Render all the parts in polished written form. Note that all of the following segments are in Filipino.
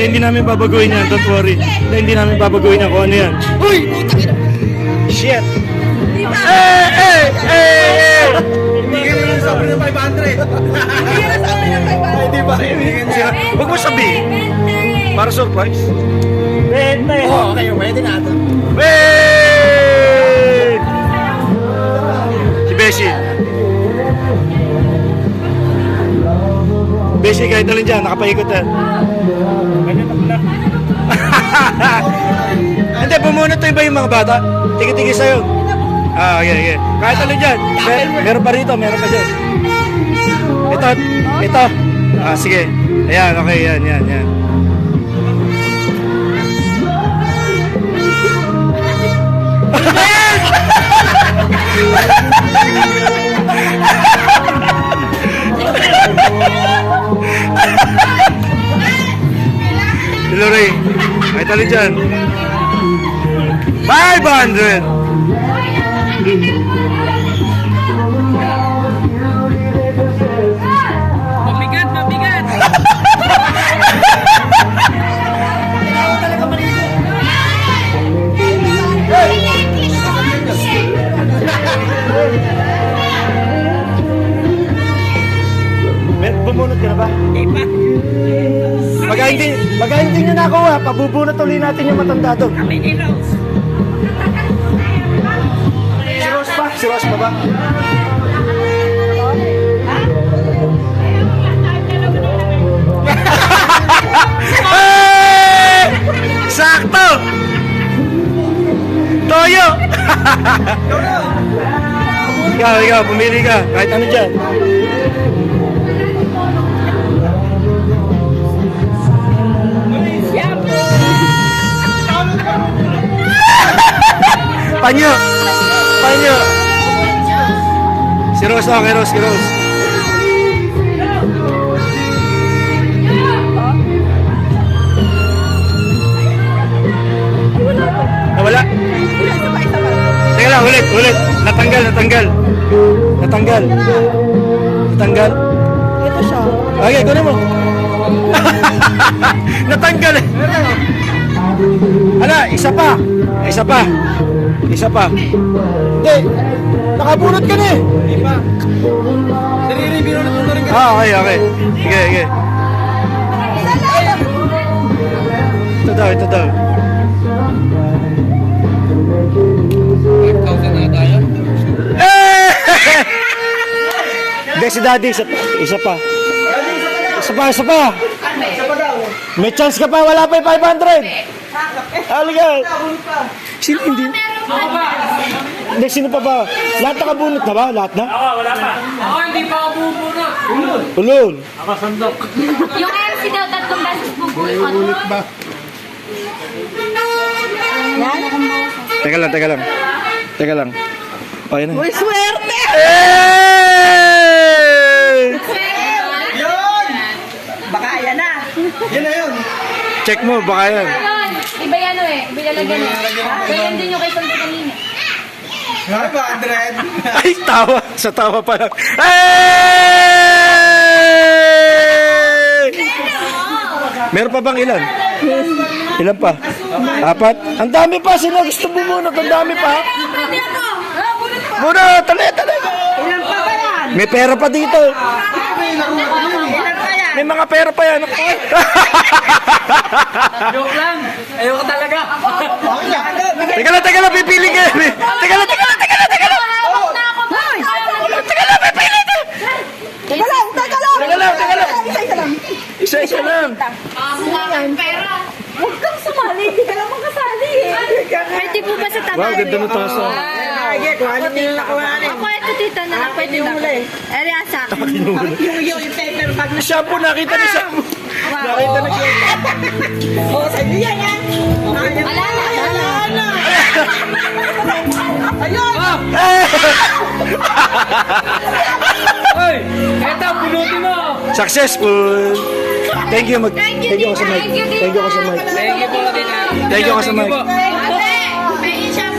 Hindi namin babaguhin yan. Don't worry. Hindi namin babaguhin yan kung ano yan. Uy! Shit! Ibigay mo lang sobre ng 500. Hindi ba? Huwag mo sabihin. Para surprise. Oo, okay, pwede na ito. Wait! Si Beshi. Beshi, kahit alin dyan, nakapaikot yan. Hindi, bumunot to iba yung mga bata. Tigi-tigi sa'yo. Okay. Kahit alin dyan. Meron pa rito, meron pa dyan. Ito. Sige. Ayan, okay, yan. Lori, kahit alin dyan. 500! Mabigat! Bumunot ka na ba? Pagka hindi nyo nakuha, pabubunot ulit natin yung matanda doon. Si Rose pa ba? Sakto! Toyo! Ikaw, pumili ka. Kahit ano dyan. Panyo! Si Rose kay Rose. Nawala? Teka lang, ulit. Natanggal. Ito siya. Okay, kunin mo. Natanggal eh. Hala, isa pa. Hindi. Nakabunot ka na eh. Hindi pa. Nire-review na rin ka. Okay. Sige. Ito daw. 5,000 na tayo. Hindi, si Daddy, isa pa. May chance ka pa, wala pa yung 500. Halika. Sino hindi? Hindi, sino pa ba? Lahat nakabunot na ba? Lahat na? Wala pa. Ako hindi pa ako bubunot. Ulol. Ako sandok. Yung MC daw tatlong beses bubuhat. ba? Teka lang. Okay na. Uy, swerte! Yun! Baka yan na. Yan na yun. Check mo, baka yan. Iba yan iba lalagyan Ganyan din yung kay Santo kanina. 500. Ay, sa tawa pa lang. Meron pa bang ilan? Ilan pa? 4? Ang dami pa, sino gusto bumunot? Ang dami pa. Muna, tali. Ilan pa ba yan? May pera pa dito. Ilan pa yan? May mga pera pa yan. Joke lang. Ayoko talaga. Teka lang, pipili ka. Teka lang. Pipili ka. Teka lang. Isa lang. Pera. Huwag kang sumali. Hindi ka lang makasali eh. Pwede po ba sa tatay? Wow, ganda ng taso. Kung ano nila nakuhanin. Ako ito tita na lang pwede na. Ariasa. Yung paper bag na Shampoo, nakita ni Shampoo. Nakita na siya. Oo, sa'yo yan yan. Wala na. Ayun! Hoy! Eto, punutin mo! Successful. Thank you, Thank you kasi Mike. Thank you Thank you po, Tita. Thank you kasi Mike. po. Ate,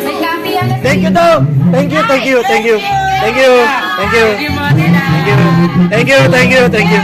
may copy yan. Thank you daw. Thank you. Thank you, mga Tita. Thank you.